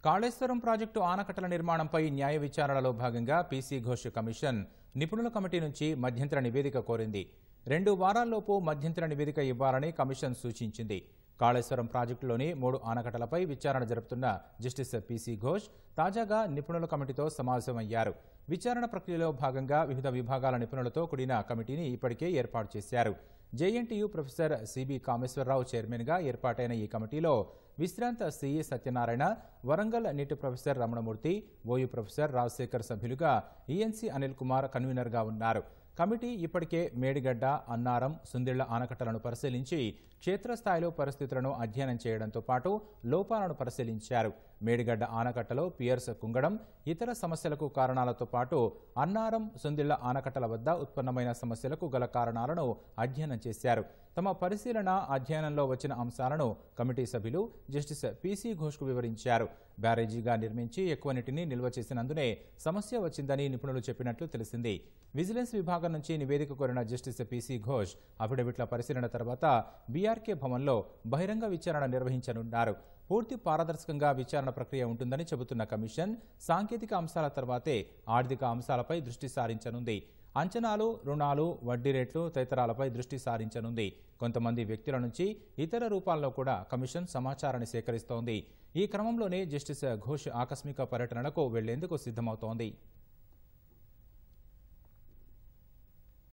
Kaleshwaram project ఆనకట్టల నిర్మాణంపై న్యాయ విచారణలో భాగంగా పీసీ ఘోష్ కమిషన్ నిపుణుల కమిటీ నుంచి మధ్యంతర నివేదిక కోరింది. 2 వారాల్లోపు మధ్యంతర నివేదిక ఇవ్వాలని కమిషన్ సూచించింది. కాళేశ్వరం ప్రాజెక్టులోని 3 ఆనకట్టలపై విచారణ జరుపుతున్న జస్టిస్ పీసీ ఘోష్ తాజాగా నిపుణుల కమిటీతో సమావేశమయ్యారు. విచారణ ప్రక్రియలో భాగంగా వివిధ విభాగాల నిపుణులతో కూడిన కమిటీని ఇప్పటికే ఏర్పాటు చేశారు. జేఎన్టీయూ ప్రొఫెసర్ సిబి కామేశ్వరరావు చైర్మన్గా ఏర్పాటైన ఈ కమిటీలో విశ్రాంత సిఈ సత్యనారాయణ, వరంగల్ నీటి professor Ramanamurthy, OU professor Rajasekhar సభ్యులుగా ఈఎన్సీ అనిల్ కుమార్ కన్వీనర్గా ఉన్నారు. కమిటీ ఇప్పటికే మేడిగడ్డ, అన్నారం, సుందిళ్ల ఆనకట్టలను పరిశీలించి క్షేత్రస్థాయిలో పరిస్థితులను అధ్యయనం చేయడంతో పాటు లోపాలను పరిశీలించారు. మేడిగడ్డ ఆనకట్టలో పియర్స్ కుంగడం, ఇతర సమస్యలకు కారణాలతో పాటు అన్నారం, సుందిళ్ల ఆనకట్టల వద్ద ఉత్పన్నమైన సమస్యలకు గల కారణాలను అధ్యయనం చేశారు. తమ పరిశీలన అధ్యయనంలో వచ్చిన అంశాలను కమిటీ సభ్యులు జస్టిస్ పీసీ ఘోష్కు వివరించారు. బ్యారేజీగా నిర్మించి ఎక్కువ నీటిని నిల్వ చేసినందునే సమస్య వచ్చిందని నిపుణులు చెప్పినట్లు తెలిసింది. విజిలెన్స్ విభాగం నుంచి నివేదిక కోరిన జస్టిస్ పీసీ ఘోష్ అఫిడవిట్ల పరిశీలన తర్వాత బీఆర్కే భవన్లో బహిరంగ విచారణ నిర్వహించనున్నారు. పూర్తి పారదర్శకంగా విచారణ ప్రక్రియ ఉంటుందని చెబుతున్న కమిషన్ సాంకేతిక అంశాల తర్వాతే ఆర్థిక అంశాలపై దృష్టి సారించనుంది. అంచనాలు, రుణాలు, వడ్డీ రేట్లు తదితరాలపై దృష్టి సారించనుంది. కొంతమంది వ్యక్తుల నుంచి ఇతర రూపాల్లో కూడా కమిషన్ సమాచారాన్ని సేకరిస్తోంది. ఈ క్రమంలోనే జస్టిస్ ఘోష్ ఆకస్మిక పర్యటనలకు వెళ్లేందుకు సిద్ధమవుతోంది.